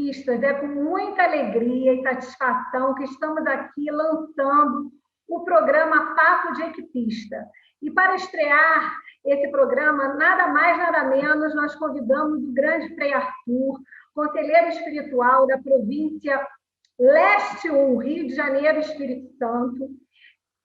equipistas, é com muita alegria e satisfação que estamos aqui lançando o programa Papo de Equipista. E para estrear esse programa, nada mais, nada menos, nós convidamos o grande Frei Arthur, conselheiro espiritual da província Leste 1, Rio de Janeiro, Espírito Santo,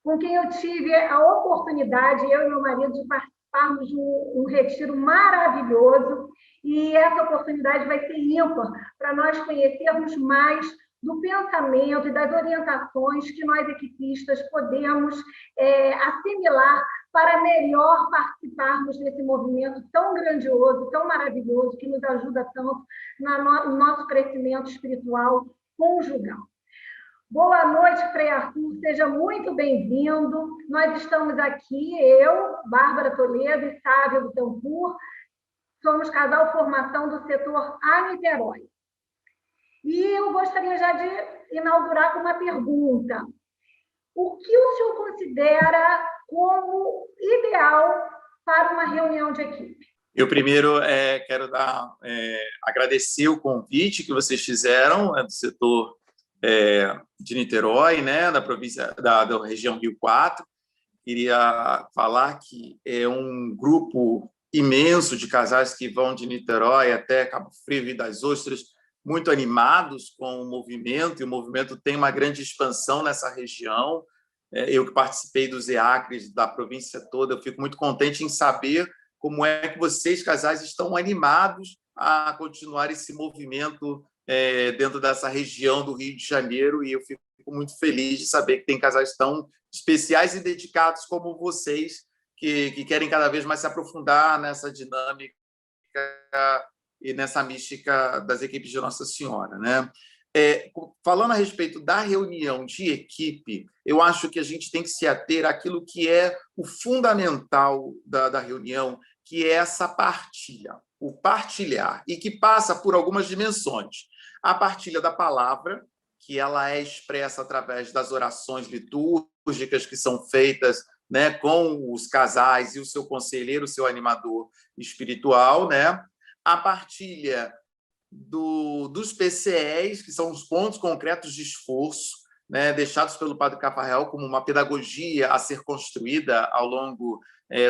com quem eu tive a oportunidade, eu e meu marido, de participarmos de um retiro maravilhoso, e essa oportunidade vai ser ímpar para nós conhecermos mais do pensamento e das orientações que nós equipistas podemos assimilar para melhor participarmos desse movimento tão grandioso, tão maravilhoso, que nos ajuda tanto no nosso crescimento espiritual conjugal. Boa noite, Frei Arthur, seja muito bem-vindo. Nós estamos aqui, eu, Bárbara Toledo e Sávio Bittencourt, somos casal formação do setor A Niterói. E eu gostaria já de inaugurar com uma pergunta. O que o senhor considera como ideal para uma reunião de equipe? Eu primeiro quero agradecer o convite que vocês fizeram do setor de Niterói, né, da província da região Rio 4. Queria falar que é um grupo imenso de casais que vão de Niterói até Cabo Frio e das Ostras, muito animados com o movimento, e o movimento tem uma grande expansão nessa região. Eu que participei dos EACRES da província toda, eu fico muito contente em saber como é que vocês, casais, estão animados a continuar esse movimento dentro dessa região do Rio de Janeiro, e eu fico muito feliz de saber que tem casais tão especiais e dedicados como vocês, que querem cada vez mais se aprofundar nessa dinâmica e nessa mística das equipes de Nossa Senhora, né? Falando a respeito da reunião de equipe, eu acho que a gente tem que se ater àquilo que é o fundamental da reunião, que é essa partilha, o partilhar, e que passa por algumas dimensões. A partilha da palavra, que ela é expressa através das orações litúrgicas que são feitas, né, com os casais e o seu conselheiro, o seu animador espiritual, né? A partilha dos PCEs, que são os pontos concretos de esforço, né, deixados pelo Padre Cafarel como uma pedagogia a ser construída ao longo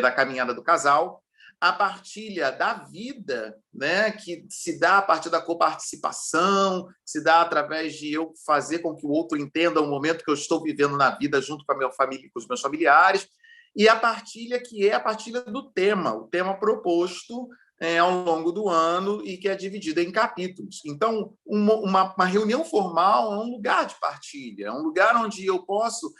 da caminhada do casal. A partilha da vida, né, que se dá a partir da coparticipação, se dá através de eu fazer com que o outro entenda o momento que eu estou vivendo na vida junto com a minha família, com os meus familiares, e a partilha que é a partilha do tema, o tema proposto ao longo do ano e que é dividida em capítulos. Então, uma reunião formal é um lugar de partilha, é um lugar onde eu posso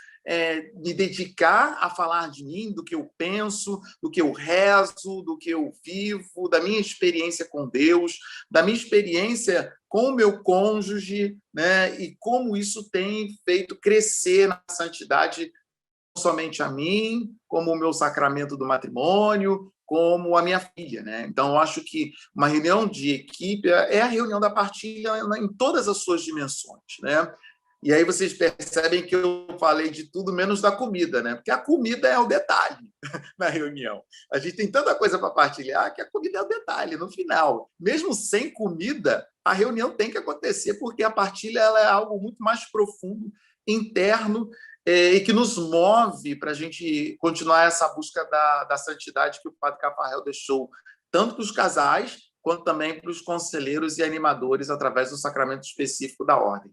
me dedicar a falar de mim, do que eu penso, do que eu rezo, do que eu vivo, da minha experiência com Deus, da minha experiência com o meu cônjuge, né? E como isso tem feito crescer na santidade não somente a mim, como o meu sacramento do matrimônio, como a minha filha, né? Então, eu acho que uma reunião de equipe é a reunião da partilha em todas as suas dimensões, né? E aí vocês percebem que eu falei de tudo menos da comida, né? Porque a comida é o detalhe na reunião. A gente tem tanta coisa para partilhar que a comida é o detalhe no final. Mesmo sem comida, a reunião tem que acontecer, porque a partilha ela é algo muito mais profundo, interno, e que nos move para a gente continuar essa busca da santidade que o Padre Cafarel deixou, tanto para os casais, quanto também para os conselheiros e animadores, através do sacramento específico da ordem.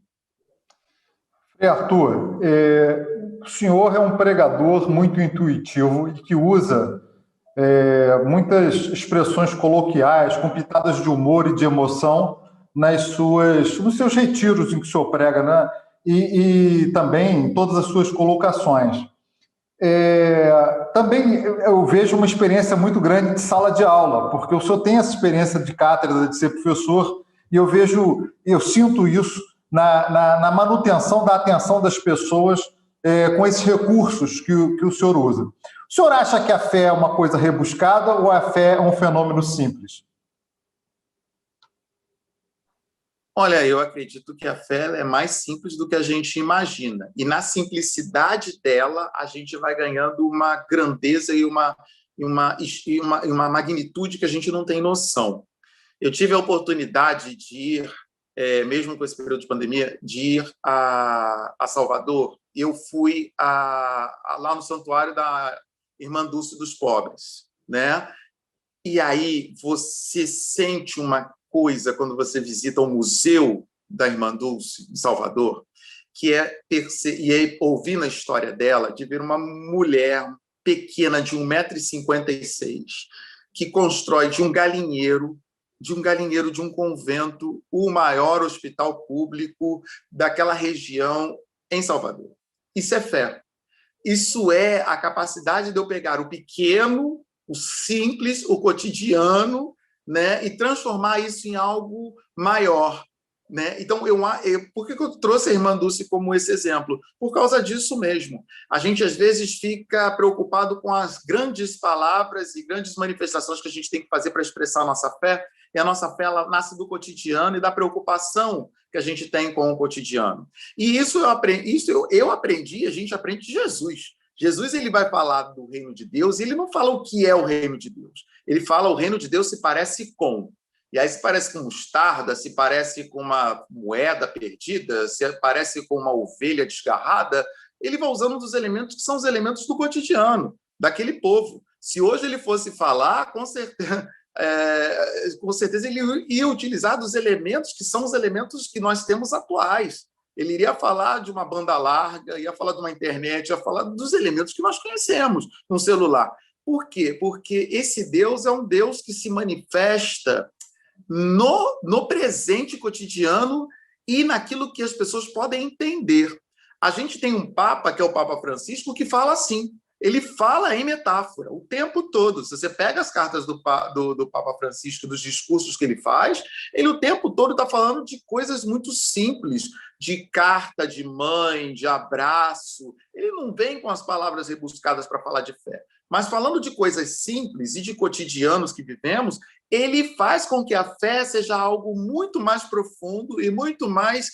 Arthur, o senhor é um pregador muito intuitivo e que usa muitas expressões coloquiais, com pitadas de humor e de emoção nos seus retiros em que o senhor prega, né? E também em todas as suas colocações. Também eu vejo uma experiência muito grande de sala de aula, porque o senhor tem essa experiência de cátedra, de ser professor, e eu sinto isso na manutenção da atenção das pessoas com esses recursos que o senhor usa. O senhor acha que a fé é uma coisa rebuscada ou a fé é um fenômeno simples? Olha, eu acredito que a fé é mais simples do que a gente imagina. E na simplicidade dela, a gente vai ganhando uma grandeza e uma magnitude que a gente não tem noção. Eu tive a oportunidade de ir mesmo com esse período de pandemia, de ir a Salvador. Eu fui lá no santuário da Irmã Dulce dos Pobres, né? E aí você sente uma coisa quando você visita o museu da Irmã Dulce, em Salvador, que é ouvir a história dela, de ver uma mulher pequena de 1,56 m, que constrói de um galinheiro de um convento o maior hospital público daquela região em Salvador. Isso é fé. Isso é a capacidade de eu pegar o pequeno, o simples, o cotidiano, né, e transformar isso em algo maior. Né? Então, por que eu trouxe a Irmã Dulce como esse exemplo? Por causa disso mesmo. A gente, às vezes, fica preocupado com as grandes palavras e grandes manifestações que a gente tem que fazer para expressar a nossa fé, e a nossa fé ela nasce do cotidiano e da preocupação que a gente tem com o cotidiano. E isso eu aprendi, a gente aprende de Jesus. Jesus ele vai falar do reino de Deus e ele não fala o que é o reino de Deus. Ele fala o reino de Deus se parece com. E aí se parece com mostarda, se parece com uma moeda perdida, se parece com uma ovelha desgarrada, ele vai usando dos elementos que são os elementos do cotidiano, daquele povo. Se hoje ele fosse falar, com certeza ele ia utilizar dos elementos que são os elementos que nós temos atuais. Ele iria falar de uma banda larga, ia falar de uma internet, ia falar dos elementos que nós conhecemos no celular. Por quê? Porque esse Deus é um Deus que se manifesta no presente cotidiano e naquilo que as pessoas podem entender. A gente tem um Papa, que é o Papa Francisco, que fala assim, ele fala em metáfora o tempo todo. Se você pega as cartas do Papa Francisco, dos discursos que ele faz, ele o tempo todo está falando de coisas muito simples, de carta de mãe, de abraço. Ele não vem com as palavras rebuscadas para falar de fé. Mas falando de coisas simples e de cotidianos que vivemos, ele faz com que a fé seja algo muito mais profundo e muito mais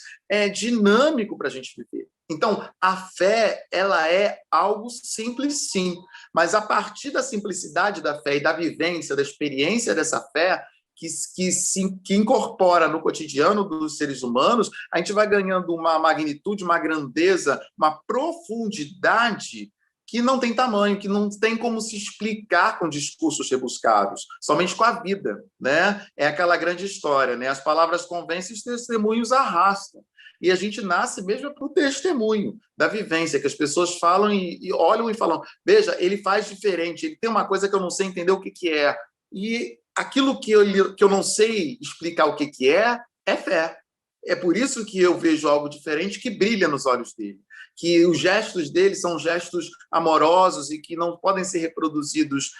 dinâmico para a gente viver. Então, a fé ela é algo simples, sim, mas a partir da simplicidade da fé e da vivência, da experiência dessa fé, que incorpora no cotidiano dos seres humanos, a gente vai ganhando uma magnitude, uma grandeza, uma profundidade que não tem tamanho, que não tem como se explicar com discursos rebuscados, somente com a vida, né? É aquela grande história, né? As palavras convencem, os testemunhos arrastam. E a gente nasce mesmo para o testemunho da vivência, que as pessoas falam e olham e falam, veja, ele faz diferente, ele tem uma coisa que eu não sei entender o que é. E aquilo que eu não sei explicar o que é fé. É por isso que eu vejo algo diferente que brilha nos olhos dele, que os gestos dele são gestos amorosos e que não podem ser reproduzidos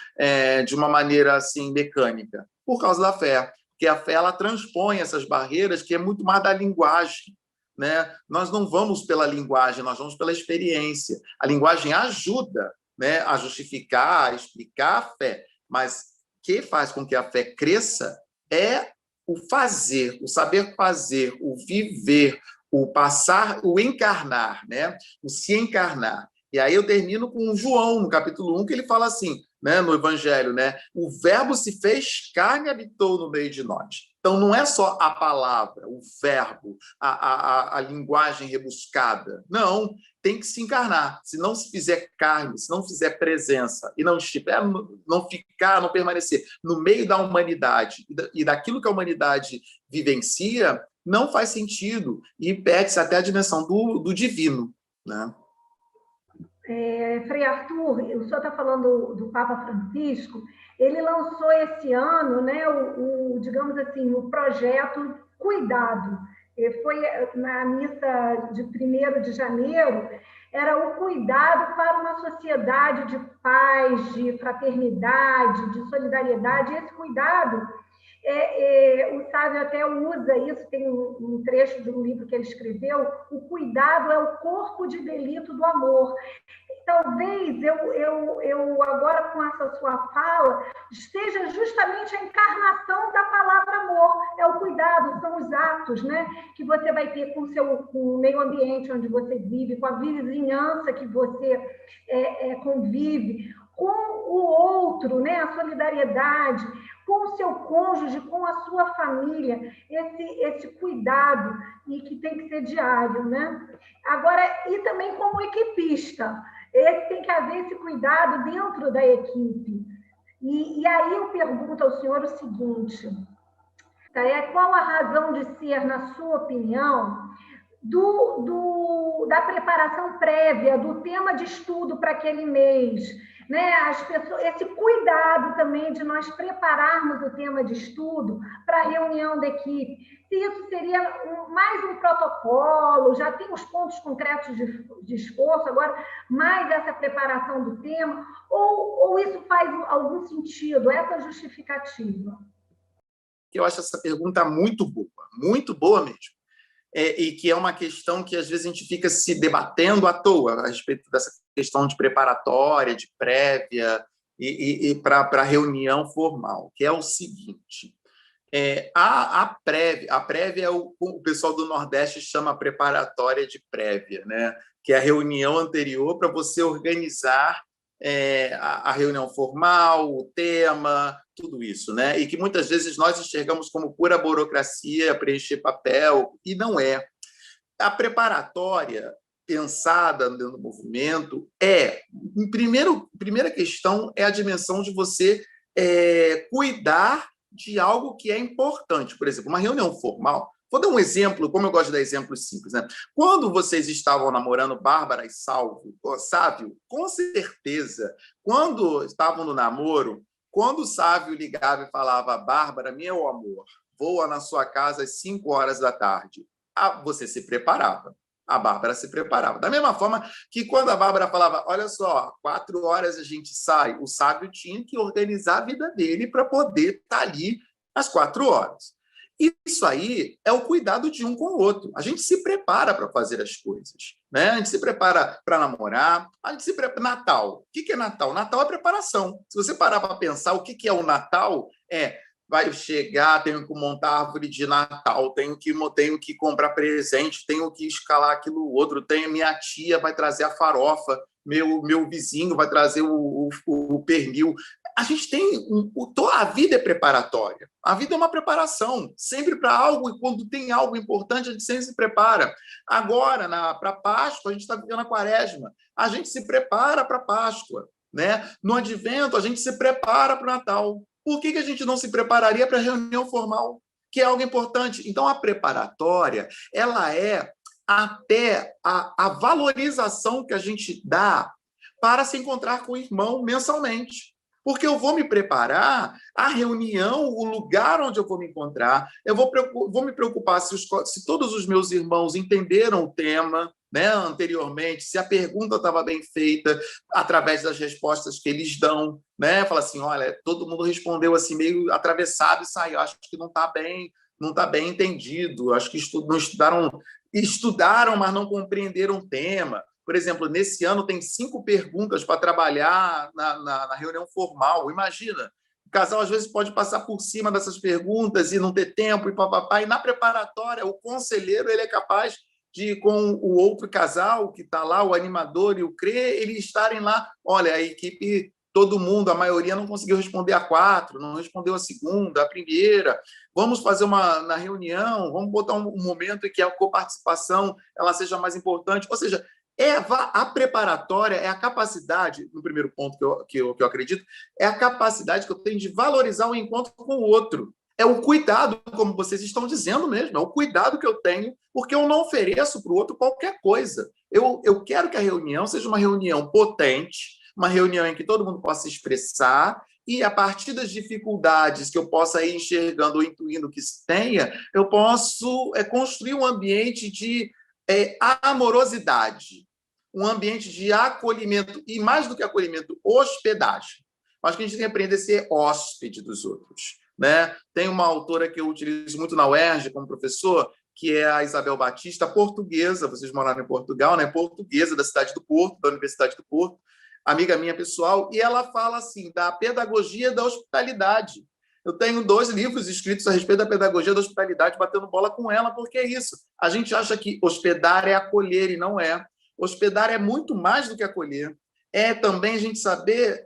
de uma maneira assim mecânica, por causa da fé. Porque a fé ela transpõe essas barreiras, que é muito mais da linguagem. Né? Nós não vamos pela linguagem, nós vamos pela experiência. A linguagem ajuda, né, a justificar, a explicar a fé, mas o que faz com que a fé cresça é o fazer, o saber fazer, o viver, o passar, o encarnar, né? O se encarnar. E aí eu termino com João, no capítulo 1, que ele fala assim, né, no Evangelho, né? O verbo se fez carne e habitou no meio de nós. Então, não é só a palavra, o verbo, a linguagem rebuscada. Não, tem que se encarnar. Se não se fizer carne, se não fizer presença e não estiver, não ficar, não permanecer no meio da humanidade e daquilo que a humanidade vivencia, não faz sentido e perde-se até a dimensão do divino, né? Frei Arthur, o senhor está falando do Papa Francisco, ele lançou esse ano, né, digamos assim, o projeto Cuidado. Foi na missa de 1º de janeiro, era o cuidado para uma sociedade de paz, de fraternidade, de solidariedade. Esse cuidado, o Sávio até usa isso, tem um trecho de um livro que ele escreveu, o cuidado é o corpo de delito do amor. Talvez eu agora, com essa sua fala, esteja justamente a encarnação da palavra amor. É o cuidado, são os atos, né, que você vai ter com o meio ambiente onde você vive, com a vizinhança que você convive, com o outro, né, a solidariedade. com o seu cônjuge, com a sua família, esse cuidado, e que tem que ser diário, né? Agora, e também como equipista, tem que haver esse cuidado dentro da equipe. E aí eu pergunto ao senhor o seguinte, qual a razão de ser, na sua opinião, da preparação prévia, do tema de estudo para aquele mês, né? As pessoas, esse cuidado também de nós prepararmos o tema de estudo para a reunião da equipe. Se isso seria mais um protocolo, já tem os pontos concretos de esforço, agora mais essa preparação do tema, ou isso faz algum sentido, essa justificativa? Eu acho essa pergunta muito boa mesmo. E que é uma questão que, às vezes, a gente fica se debatendo à toa a respeito dessa questão de preparatória, de prévia, e para a reunião formal, que é o seguinte. A prévia é o pessoal do Nordeste chama preparatória de prévia, né? Que é a reunião anterior para você organizar a reunião formal, o tema, tudo isso, né? E que muitas vezes nós enxergamos como pura burocracia, preencher papel, e não é. A preparatória pensada dentro do movimento primeira questão é a dimensão de você cuidar de algo que é importante. Por exemplo, uma reunião formal. Vou dar um exemplo, como eu gosto de dar exemplos simples, né? Quando vocês estavam namorando Bárbara e Sávio, com certeza, quando estavam no namoro, quando o Sávio ligava e falava: Bárbara, meu amor, voa na sua casa às 5 horas da tarde, você se preparava. A Bárbara se preparava. Da mesma forma que quando a Bárbara falava: olha só, 4 horas a gente sai, o Sávio tinha que organizar a vida dele para poder estar ali às 4 horas. Isso aí é o cuidado de um com o outro. A gente se prepara para fazer as coisas, né? A gente se prepara para namorar, a gente se prepara. Natal. O que é Natal? Natal é preparação. Se você parar para pensar o que é o Natal, vai chegar, tenho que montar árvore de Natal, tenho que comprar presente, tenho que escalar aquilo outro, minha tia vai trazer a farofa, meu vizinho vai trazer o pernil. A gente tem a vida é preparatória. A vida é uma preparação, sempre para algo, e quando tem algo importante, a gente sempre se prepara. Agora, para Páscoa, a gente está vivendo a Quaresma, a gente se prepara para Páscoa, né? No Advento, a gente se prepara para o Natal. Por que a gente não se prepararia para a reunião formal, que é algo importante? Então, a preparatória, ela é até a valorização que a gente dá para se encontrar com o irmão mensalmente. Porque eu vou me preparar, a reunião, o lugar onde eu vou me encontrar, eu vou me preocupar se todos os meus irmãos entenderam o tema, né, anteriormente, se a pergunta estava bem feita, através das respostas que eles dão, né? Fala assim: olha, todo mundo respondeu assim, meio atravessado e saiu. Acho que não está bem entendido, acho que estudaram, mas não compreenderam o tema. Por exemplo, nesse ano tem 5 perguntas para trabalhar na reunião formal. Imagina, o casal às vezes pode passar por cima dessas perguntas e não ter tempo, e na preparatória, o conselheiro ele é capaz de, com o outro casal que está lá, o animador e o CRE, eles estarem lá. Olha, a equipe, todo mundo, a maioria não conseguiu responder a 4, não respondeu a segunda, a primeira. Vamos fazer na reunião, vamos botar um momento em que a coparticipação ela seja mais importante. Ou seja, a preparatória é a capacidade, no primeiro ponto que eu acredito, é a capacidade que eu tenho de valorizar o encontro com o outro. É o cuidado, como vocês estão dizendo mesmo, é o cuidado que eu tenho, porque eu não ofereço para o outro qualquer coisa. Eu quero que a reunião seja uma reunião potente, uma reunião em que todo mundo possa se expressar, e a partir das dificuldades que eu possa ir enxergando ou intuindo que se tenha, eu posso construir um ambiente de amorosidade, um ambiente de acolhimento, e mais do que acolhimento, hospedagem. Acho que a gente tem que aprender a ser hóspede dos outros, né? Tem uma autora que eu utilizo muito na UERJ como professor, que é a Isabel Batista, portuguesa, vocês moraram em Portugal, né? Portuguesa, da cidade do Porto, da Universidade do Porto, amiga minha pessoal, e ela fala assim, da pedagogia da hospitalidade. Eu tenho 2 livros escritos a respeito da pedagogia da hospitalidade, batendo bola com ela, porque é isso. A gente acha que hospedar é acolher, e não é. Hospedar é muito mais do que acolher. É também a gente saber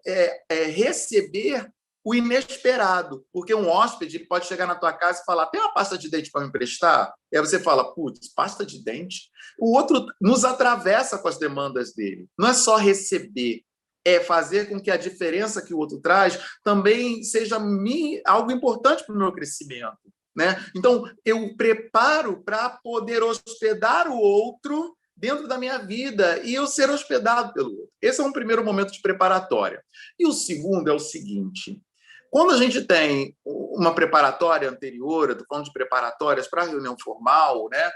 receber o inesperado, porque um hóspede ele pode chegar na tua casa e falar: tem uma pasta de dente para me emprestar? E aí você fala: putz, pasta de dente? O outro nos atravessa com as demandas dele. Não é só receber, é fazer com que a diferença que o outro traz também seja algo importante para o meu crescimento, né? Então, eu preparo para poder hospedar o outro dentro da minha vida e eu ser hospedado pelo outro. Esse é um primeiro momento de preparatória. E o segundo é o seguinte: quando a gente tem uma preparatória anterior, eu estou falando de preparatórias para a reunião formal, né?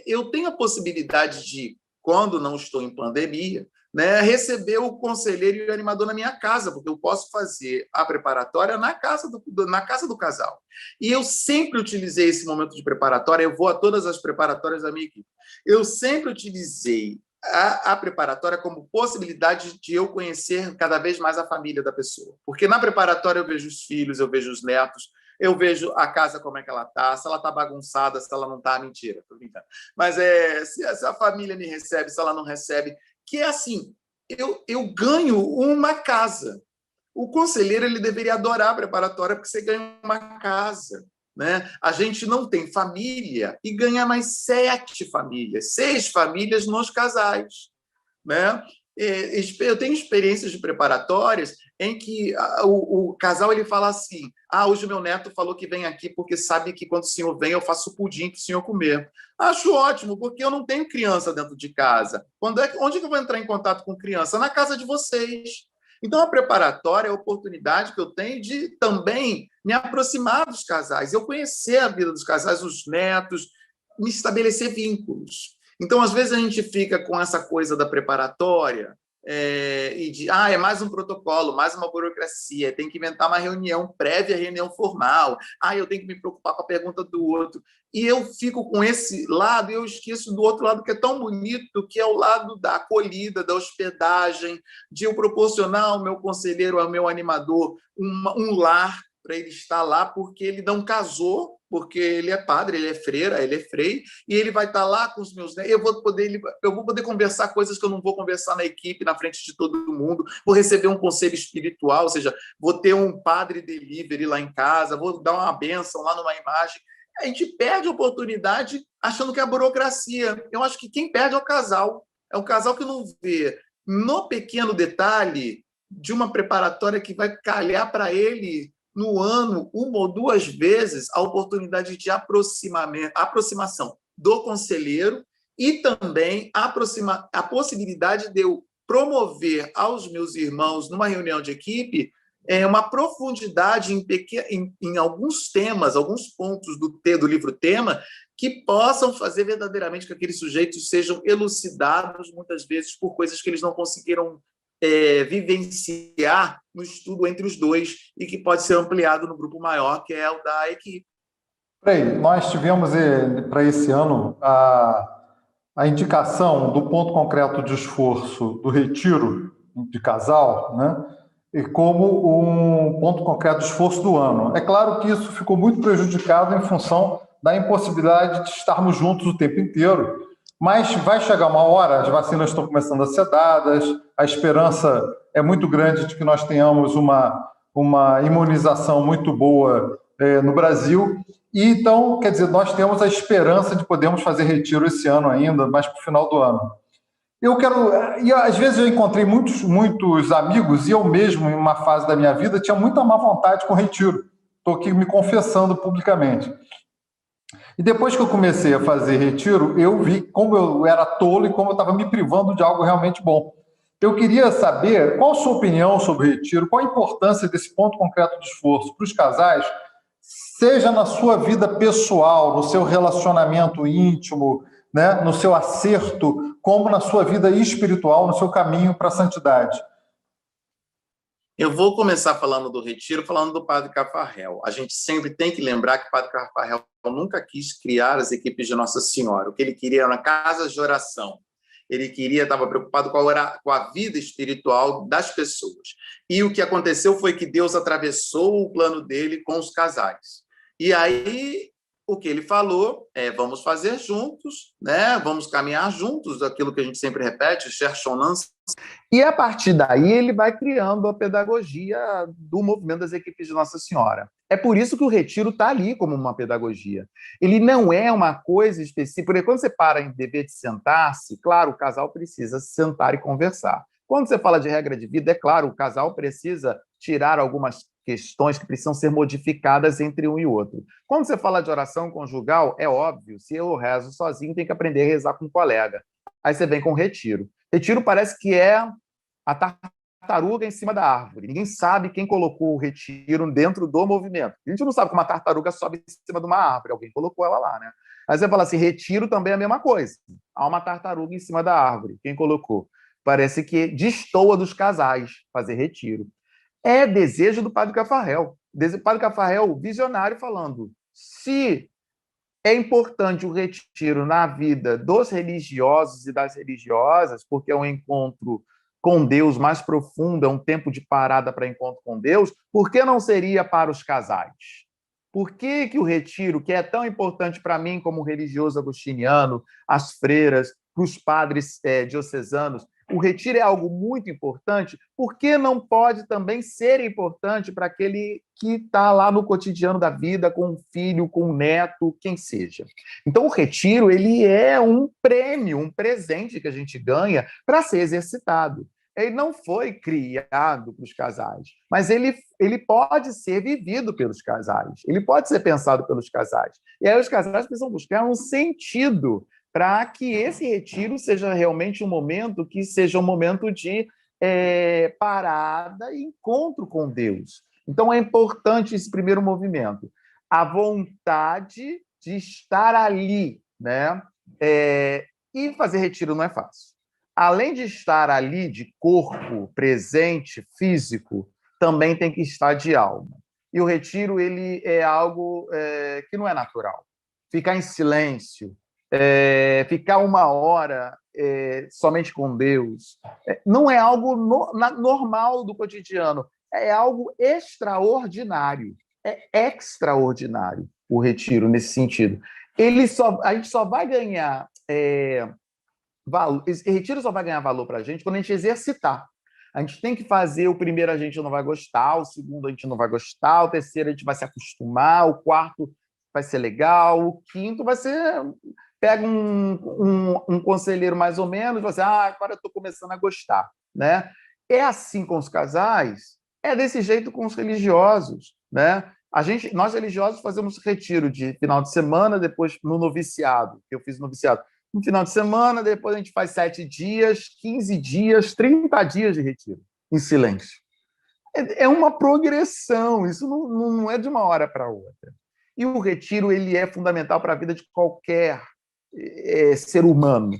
Eu tenho a possibilidade de, quando não estou em pandemia, né, receber o conselheiro e o animador na minha casa, porque eu posso fazer a preparatória na casa do casal. E eu sempre utilizei esse momento de preparatória, eu vou a todas as preparatórias da minha equipe. Eu sempre utilizei a preparatória como possibilidade de eu conhecer cada vez mais a família da pessoa. Porque na preparatória eu vejo os filhos, eu vejo os netos, eu vejo a casa como é que ela está, se ela está bagunçada, se ela não está, mentira, estou brincando. Mas se a família me recebe, se ela não recebe, que é assim, eu ganho uma casa. O conselheiro ele deveria adorar a preparatória porque você ganha uma casa, né? A gente não tem família e ganha mais 7 famílias, 6 famílias nos casais, né? Eu tenho experiências de preparatórias em que o casal ele fala assim: hoje o meu neto falou que vem aqui porque sabe que quando o senhor vem eu faço pudim para o senhor comer. Acho ótimo, porque eu não tenho criança dentro de casa. Onde que eu vou entrar em contato com criança? Na casa de vocês. Então, a preparatória é a oportunidade que eu tenho de também me aproximar dos casais, eu conhecer a vida dos casais, os netos, me estabelecer vínculos. Então, às vezes, a gente fica com essa coisa da preparatória e de, é mais um protocolo, mais uma burocracia, tem que inventar uma reunião prévia à reunião formal, eu tenho que me preocupar com a pergunta do outro. E eu fico com esse lado e eu esqueço do outro lado que é tão bonito, que é o lado da acolhida, da hospedagem, de eu proporcionar ao meu conselheiro, ao meu animador, um lar para ele estar lá, porque ele não casou, porque ele é padre, ele é freira, ele é frei, e ele vai estar lá com os meus netos. Eu vou poder conversar coisas que eu não vou conversar na equipe, na frente de todo mundo, vou receber um conselho espiritual, ou seja, vou ter um padre delivery lá em casa, vou dar uma bênção lá numa imagem. A gente perde a oportunidade achando que é a burocracia. Eu acho que quem perde é o casal que não vê no pequeno detalhe de uma preparatória que vai calhar para ele no ano, 1 ou 2 vezes, a oportunidade de aproximação do conselheiro e também a possibilidade de eu promover aos meus irmãos, numa reunião de equipe, uma profundidade em alguns temas, alguns pontos do livro tema, que possam fazer verdadeiramente que aqueles sujeitos sejam elucidados, muitas vezes, por coisas que eles não conseguiram vivenciar no estudo entre os dois e que pode ser ampliado no grupo maior, que é o da equipe. Nós tivemos para esse ano a indicação do ponto concreto de esforço do retiro de casal, né, e como um ponto concreto de esforço do ano. É claro que isso ficou muito prejudicado em função da impossibilidade de estarmos juntos o tempo inteiro, mas vai chegar uma hora, as vacinas estão começando a ser dadas, a esperança é muito grande de que nós tenhamos uma imunização muito boa no Brasil. E então, quer dizer, nós temos a esperança de podermos fazer retiro esse ano ainda, mais para o final do ano. E às vezes eu encontrei muitos amigos, e eu mesmo, em uma fase da minha vida, tinha muita má vontade com retiro. Estou aqui me confessando publicamente. E depois que eu comecei a fazer retiro, eu vi como eu era tolo e como eu estava me privando de algo realmente bom. Eu queria saber qual a sua opinião sobre retiro, qual a importância desse ponto concreto de esforço para os casais, seja na sua vida pessoal, no seu relacionamento íntimo, né, no seu acerto, como na sua vida espiritual, no seu caminho para a santidade. Eu vou começar falando do retiro, falando do Padre Cafarel. A gente sempre tem que lembrar que o Padre Cafarel nunca quis criar as equipes de Nossa Senhora. O que ele queria era casas de oração. Ele estava preocupado com a vida espiritual das pessoas. E o que aconteceu foi que Deus atravessou o plano dele com os casais. E aí, o que ele falou vamos fazer juntos, né? Vamos caminhar juntos, aquilo que a gente sempre repete, cherchons E, a partir daí, ele vai criando a pedagogia do movimento das equipes de Nossa Senhora. É por isso que o retiro está ali como uma pedagogia. Ele não é uma coisa específica, porque quando você para em dever de sentar-se, claro, o casal precisa se sentar e conversar. Quando você fala de regra de vida, é claro, o casal precisa tirar algumas questões que precisam ser modificadas entre um e outro. Quando você fala de oração conjugal, é óbvio, se eu rezo sozinho, tem que aprender a rezar com um colega. Aí você vem com o retiro. Retiro parece que é a tartaruga em cima da árvore. Ninguém sabe quem colocou o retiro dentro do movimento. A gente não sabe como uma tartaruga sobe em cima de uma árvore. Alguém colocou ela lá, né? Aí você fala assim, retiro também é a mesma coisa. Há uma tartaruga em cima da árvore. Quem colocou? Parece que destoa dos casais fazer retiro. É desejo do Padre Cafarel. O Padre Cafarel, visionário, falando, se é importante o retiro na vida dos religiosos e das religiosas, porque é um encontro com Deus mais profundo, é um tempo de parada para encontro com Deus, por que não seria para os casais? Por que o retiro, que é tão importante para mim como religioso agostiniano, as freiras, para os padres diocesanos, o retiro é algo muito importante, por que não pode também ser importante para aquele que está lá no cotidiano da vida, com um filho, com um neto, quem seja? Então, o retiro ele é um prêmio, um presente que a gente ganha para ser exercitado. Ele não foi criado para os casais, mas ele pode ser vivido pelos casais, ele pode ser pensado pelos casais. E aí os casais precisam buscar um sentido para que esse retiro seja realmente um momento que seja um momento de parada e encontro com Deus. Então, é importante esse primeiro movimento. A vontade de estar ali, né? E fazer retiro não é fácil. Além de estar ali de corpo presente, físico, também tem que estar de alma. E o retiro ele é algo que não é natural. Ficar em silêncio, ficar uma hora somente com Deus, não é algo normal do cotidiano, é algo extraordinário, é extraordinário o retiro nesse sentido. A gente só vai ganhar valor, esse retiro só vai ganhar valor para a gente quando a gente exercitar. A gente tem que fazer, o primeiro a gente não vai gostar, o segundo a gente não vai gostar, o terceiro a gente vai se acostumar, o quarto vai ser legal, o quinto vai ser... Pega um conselheiro mais ou menos e fala assim, agora eu estou começando a gostar. Né? É assim com os casais, é desse jeito com os religiosos. Né? Nós religiosos fazemos retiro de final de semana, depois no noviciado, eu fiz noviciado. No final de semana, depois a gente faz 7 dias, 15 dias, 30 dias de retiro, em silêncio. É uma progressão, isso não é de uma hora para outra. E o retiro ele é fundamental para a vida de qualquer ser humano.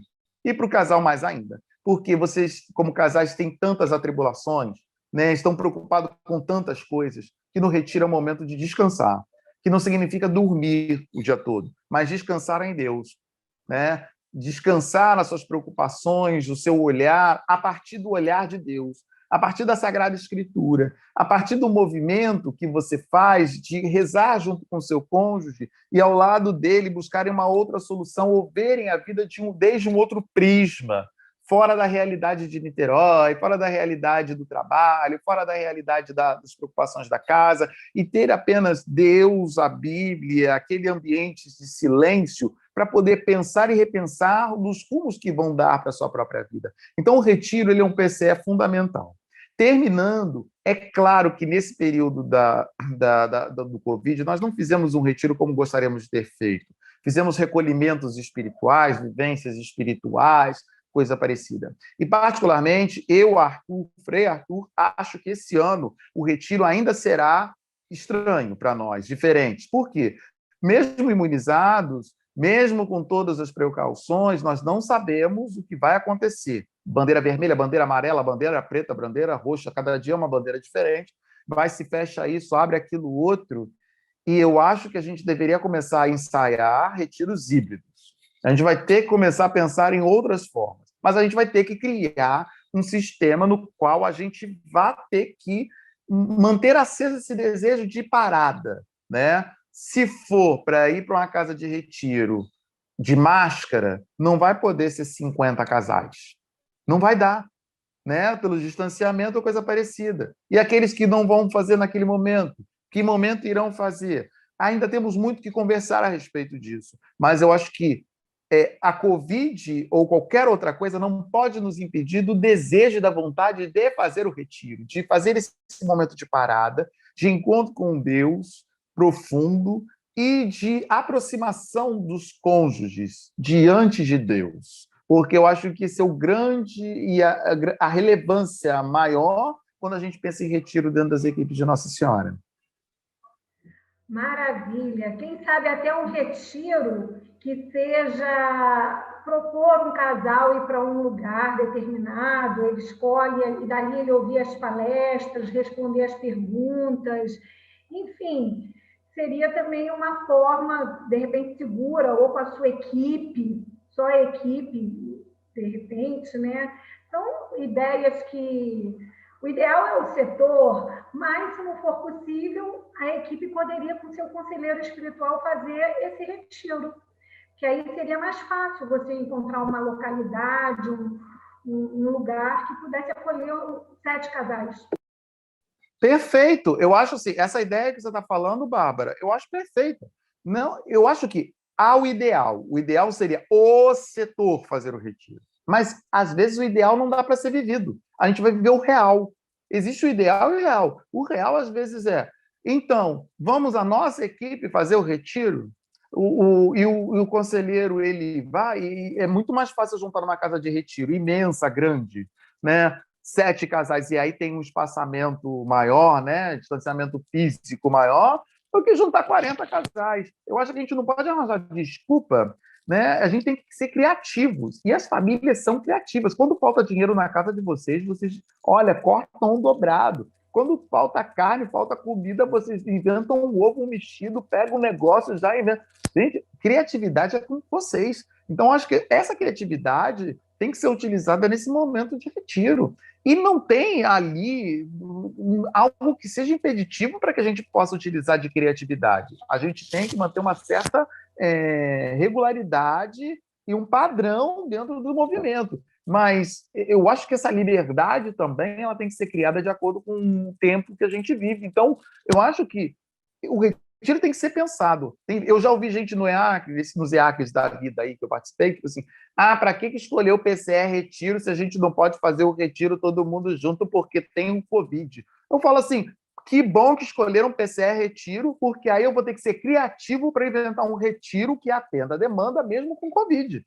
E para o casal mais ainda. Porque vocês, como casais, têm tantas atribulações, né? Estão preocupados com tantas coisas, que no retiro é o momento de descansar. Que não significa dormir o dia todo, mas descansar em Deus. Né? Descansar nas suas preocupações, no seu olhar, a partir do olhar de Deus. A partir da Sagrada Escritura, a partir do movimento que você faz de rezar junto com o seu cônjuge e ao lado dele buscarem uma outra solução ou verem a vida desde um outro prisma, fora da realidade de Niterói, fora da realidade do trabalho, fora da realidade das preocupações da casa, e ter apenas Deus, a Bíblia, aquele ambiente de silêncio para poder pensar e repensar nos rumos que vão dar para a sua própria vida. Então, o retiro ele é um PCE fundamental. Terminando, é claro que nesse período do Covid, nós não fizemos um retiro como gostaríamos de ter feito. Fizemos recolhimentos espirituais, vivências espirituais, coisa parecida. E, particularmente, eu, Frei Arthur, acho que esse ano o retiro ainda será estranho para nós, diferente. Por quê? Mesmo imunizados, mesmo com todas as precauções, nós não sabemos o que vai acontecer. Bandeira vermelha, bandeira amarela, bandeira preta, bandeira roxa, cada dia é uma bandeira diferente. Vai, se fecha isso, abre aquilo outro. E eu acho que a gente deveria começar a ensaiar retiros híbridos. A gente vai ter que começar a pensar em outras formas. Mas a gente vai ter que criar um sistema no qual a gente vai ter que manter aceso esse desejo de parada, né? Se for para ir para uma casa de retiro de máscara, não vai poder ser 50 casais. Não vai dar. né? Pelo distanciamento ou coisa parecida. E aqueles que não vão fazer naquele momento, que momento irão fazer? Ainda temos muito que conversar a respeito disso, mas eu acho que a Covid ou qualquer outra coisa não pode nos impedir do desejo e da vontade de fazer o retiro, de fazer esse momento de parada, de encontro com Deus profundo e de aproximação dos cônjuges diante de Deus. Porque eu acho que esse é o grande e a relevância maior quando a gente pensa em retiro dentro das equipes de Nossa Senhora. Maravilha! Quem sabe até um retiro que seja propor um casal ir para um lugar determinado, ele escolhe, e dali ele ouvir as palestras, responder as perguntas, enfim, seria também uma forma, de repente, segura, ou com a sua equipe, só a equipe, de repente, né? São ideias que... O ideal é o setor, mas, se não for possível, a equipe poderia, com seu conselheiro espiritual, fazer esse retiro, que aí seria mais fácil você encontrar uma localidade, um lugar que pudesse acolher 7 casais. Perfeito! Eu acho assim, essa ideia que você está falando, Bárbara, eu acho perfeita. Não, eu acho que há o ideal. O ideal seria o setor fazer o retiro. Mas, às vezes, o ideal não dá para ser vivido. A gente vai viver o real. Existe o ideal e o real. O real, às vezes, então, vamos a nossa equipe fazer o retiro? O conselheiro, ele vai, e é muito mais fácil juntar numa casa de retiro imensa, grande, né? 7 casais, e aí tem um espaçamento maior, né? Distanciamento físico maior, do que juntar 40 casais. Eu acho que a gente não pode arranjar desculpa, né? A gente tem que ser criativos. E as famílias são criativas. Quando falta dinheiro na casa de vocês, olha, cortam um dobrado. Quando falta carne, falta comida, vocês inventam um ovo mexido, pegam um negócio, já inventam. Gente, criatividade é com vocês. Então, acho que essa criatividade tem que ser utilizada nesse momento de retiro. E não tem ali algo que seja impeditivo para que a gente possa utilizar de criatividade. A gente tem que manter uma certa regularidade e um padrão dentro do movimento. Mas eu acho que essa liberdade também ela tem que ser criada de acordo com o tempo que a gente vive. Então, eu acho que o retiro tem que ser pensado. Eu já ouvi gente no EAC, nos EACs da vida aí que eu participei, tipo assim, para que escolher o PCR retiro se a gente não pode fazer o retiro todo mundo junto porque tem um Covid? Eu falo assim, que bom que escolheram PCR retiro, porque aí eu vou ter que ser criativo para inventar um retiro que atenda a demanda mesmo com Covid.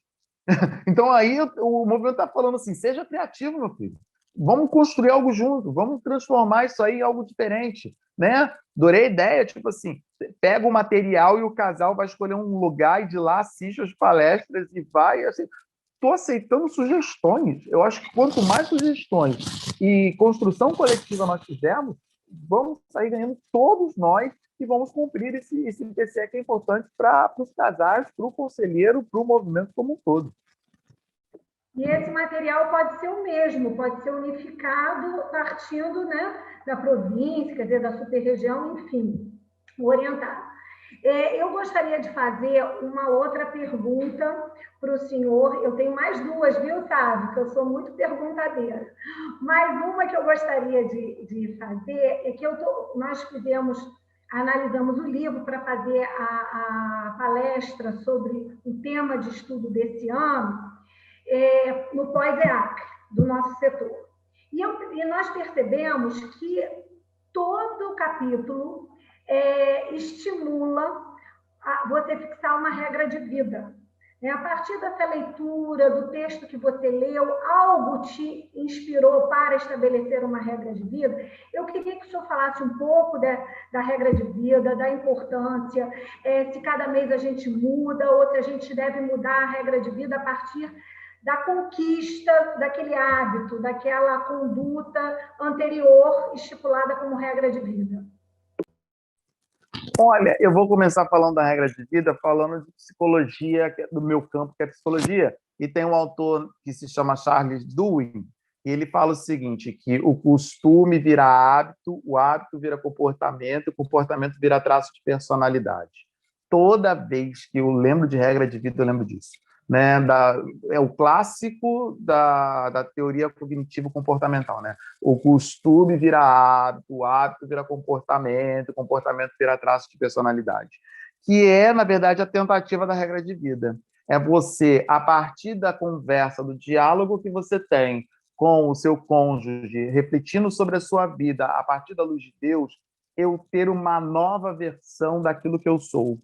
Então aí o movimento está falando assim, seja criativo, meu filho. Vamos construir algo junto, vamos transformar isso aí em algo diferente, né? Adorei a ideia, tipo assim, pega o material e o casal vai escolher um lugar e de lá assiste as palestras e vai, assim, estou aceitando sugestões. Eu acho que quanto mais sugestões e construção coletiva nós fizermos, vamos sair ganhando todos nós e vamos cumprir esse PCE que é importante para os casais, para o conselheiro, para o movimento como um todo. E esse material pode ser o mesmo, pode ser unificado partindo, né, da província, quer dizer, da super-região, enfim, orientado. Eu gostaria de fazer uma outra pergunta para o senhor. Eu tenho mais 2, viu, sabe? Que eu sou muito perguntadeira. Mas uma que eu gostaria de fazer é que nós analisamos o livro para fazer a palestra sobre o tema de estudo desse ano, no pós-EAC, do nosso setor. E nós percebemos que todo capítulo estimula você fixar uma regra de vida. A partir dessa leitura, do texto que você leu, algo te inspirou para estabelecer uma regra de vida? Eu queria que o senhor falasse um pouco da regra de vida, da importância, se cada mês a gente muda, ou se a gente deve mudar a regra de vida a partir da conquista daquele hábito, daquela conduta anterior estipulada como regra de vida. Olha, eu vou começar falando da regra de vida, falando de psicologia, que é do meu campo, que é psicologia, e tem um autor que se chama Charles Duhigg, e ele fala o seguinte, que o costume vira hábito, o hábito vira comportamento, o comportamento vira traço de personalidade. Toda vez que eu lembro de regra de vida, eu lembro disso. né? É o clássico da teoria cognitivo-comportamental, né? O costume vira hábito, o hábito vira comportamento, o comportamento vira traço de personalidade, que é, na verdade, a tentativa da regra de vida. É você, a partir da conversa, do diálogo que você tem com o seu cônjuge, refletindo sobre a sua vida a partir da luz de Deus, eu ter uma nova versão daquilo que eu sou.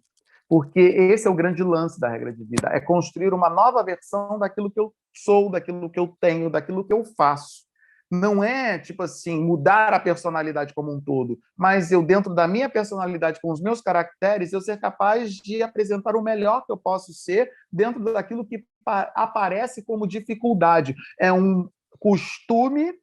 Porque esse é o grande lance da regra de vida, é construir uma nova versão daquilo que eu sou, daquilo que eu tenho, daquilo que eu faço. Não é, tipo assim, mudar a personalidade como um todo, mas eu, dentro da minha personalidade, com os meus caracteres, eu ser capaz de apresentar o melhor que eu posso ser dentro daquilo que aparece como dificuldade. É um costume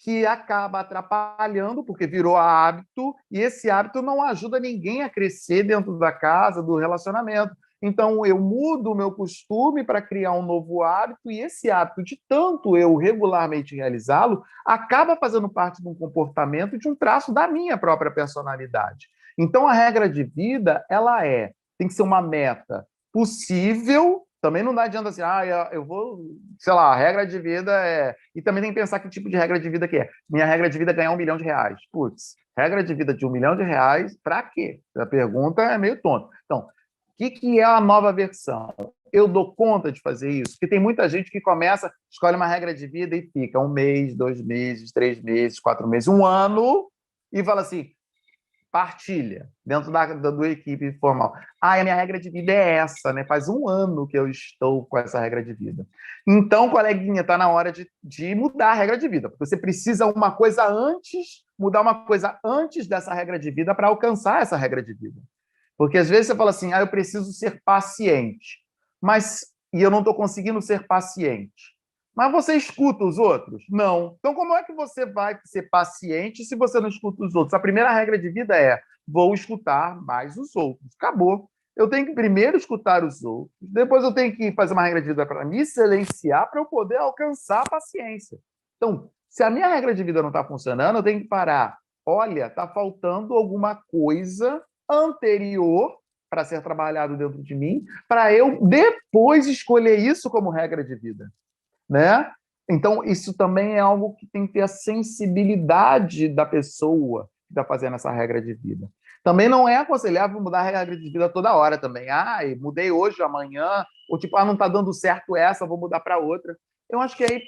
que acaba atrapalhando, porque virou hábito, e esse hábito não ajuda ninguém a crescer dentro da casa, do relacionamento. Então, eu mudo o meu costume para criar um novo hábito, e esse hábito, de tanto eu regularmente realizá-lo, acaba fazendo parte de um comportamento, de um traço da minha própria personalidade. Então, a regra de vida, tem que ser uma meta possível. Também não dá adianta assim, eu vou, sei lá, a regra de vida é... E também tem que pensar que tipo de regra de vida que é. Minha regra de vida é ganhar R$1 milhão. Putz, regra de vida de R$1 milhão, para quê? A pergunta é meio tonta. Então, o que é a nova versão? Eu dou conta de fazer isso? Porque tem muita gente que começa, escolhe uma regra de vida e fica 1 mês, 2 meses, 3 meses, 4 meses, 1 ano, e fala assim, partilha dentro da equipe formal. A minha regra de vida é essa, né? Faz 1 ano que eu estou com essa regra de vida. Então, coleguinha, está na hora de mudar a regra de vida. Porque você precisa mudar uma coisa antes dessa regra de vida para alcançar essa regra de vida. Porque às vezes você fala assim, eu preciso ser paciente, e eu não estou conseguindo ser paciente. Mas você escuta os outros? Não. Então, como é que você vai ser paciente se você não escuta os outros? A primeira regra de vida é: vou escutar mais os outros. Acabou. Eu tenho que primeiro escutar os outros, depois eu tenho que fazer uma regra de vida para me silenciar para eu poder alcançar a paciência. Então, se a minha regra de vida não está funcionando, eu tenho que parar. Olha, está faltando alguma coisa anterior para ser trabalhado dentro de mim, para eu depois escolher isso como regra de vida. Né? Então, isso também é algo que tem que ter a sensibilidade da pessoa que está fazendo essa regra de vida. Também não é aconselhável mudar a regra de vida toda hora também. Mudei hoje, amanhã, ou tipo, não está dando certo essa, vou mudar para outra. Eu acho que aí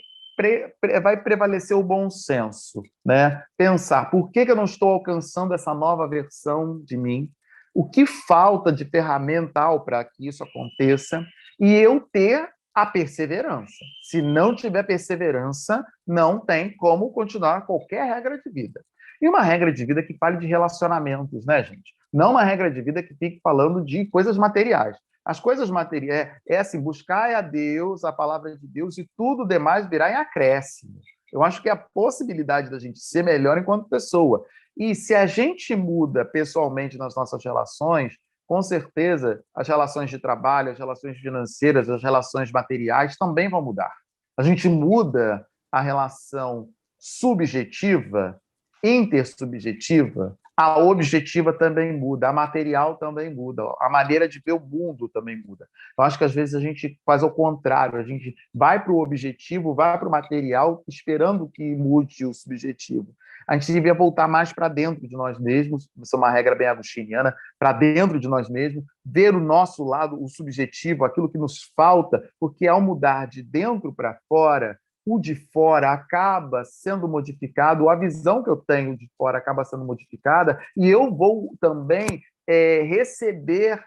vai prevalecer o bom senso, né? Pensar, por que eu não estou alcançando essa nova versão de mim? O que falta de ferramental para que isso aconteça? E eu ter a perseverança. Se não tiver perseverança, não tem como continuar qualquer regra de vida. E uma regra de vida que fale de relacionamentos, né, gente? Não uma regra de vida que fique falando de coisas materiais. As coisas materiais é assim, buscar a Deus, a palavra de Deus, e tudo demais virá em acréscimo. Eu acho que é a possibilidade da gente ser melhor enquanto pessoa. E se a gente muda pessoalmente nas nossas relações, com certeza as relações de trabalho, as relações financeiras, as relações materiais também vão mudar. A gente muda a relação subjetiva, intersubjetiva, a objetiva também muda, a material também muda, a maneira de ver o mundo também muda. Eu acho que às vezes a gente faz ao contrário, a gente vai para o objetivo, vai para o material, esperando que mude o subjetivo. A gente devia voltar mais para dentro de nós mesmos, isso é uma regra bem agostiniana, para dentro de nós mesmos, ver o nosso lado, o subjetivo, aquilo que nos falta, porque ao mudar de dentro para fora, o de fora acaba sendo modificado, a visão que eu tenho de fora acaba sendo modificada, e eu vou também receber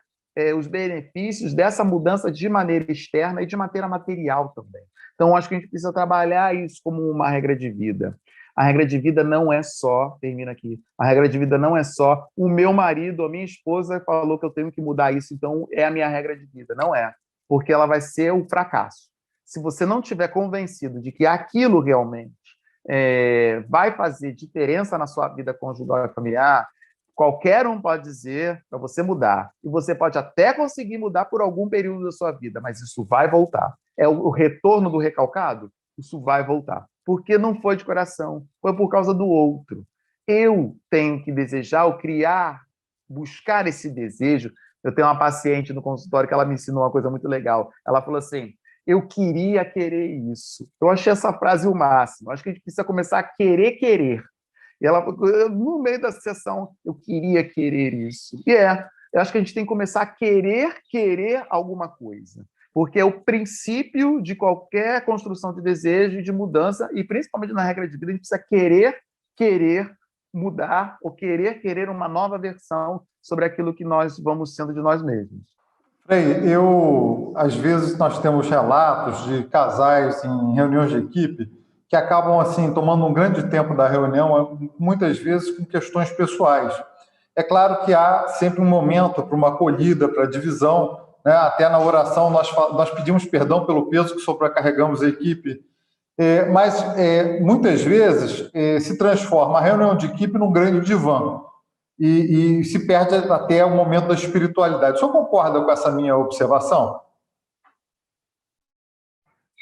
os benefícios dessa mudança de maneira externa e de maneira material também. Então, acho que a gente precisa trabalhar isso como uma regra de vida. A regra de vida não é só, termina aqui, a regra de vida não é só o meu marido, a minha esposa falou que eu tenho que mudar isso, então é a minha regra de vida. Não é, porque ela vai ser o fracasso. Se você não estiver convencido de que aquilo realmente vai fazer diferença na sua vida conjugal e familiar, qualquer um pode dizer para você mudar. E você pode até conseguir mudar por algum período da sua vida, mas isso vai voltar. É o retorno do recalcado? Isso vai voltar. Porque não foi de coração, foi por causa do outro. Eu tenho que desejar, ou criar, buscar esse desejo Eu tenho uma paciente no consultório que ela me ensinou uma coisa muito legal. Ela falou assim, eu queria querer isso. Eu achei essa frase o máximo. Acho que a gente precisa começar a querer. E ela, no meio da sessão, eu queria querer isso. Eu acho que a gente tem que começar a querer alguma coisa. Porque é o princípio de qualquer construção de desejo e de mudança, e principalmente na regra de vida, a gente precisa querer mudar ou querer uma nova versão sobre aquilo que nós vamos sendo de nós mesmos. Frei, às vezes nós temos relatos de casais em reuniões de equipe que acabam assim tomando um grande tempo da reunião, muitas vezes com questões pessoais. É claro que há sempre um momento para uma acolhida, para a divisão, né? Até na oração nós pedimos perdão pelo peso que sobrecarregamos a equipe, mas muitas vezes se transforma a reunião de equipe num grande divã e se perde até o momento da espiritualidade. O senhor concorda com essa minha observação?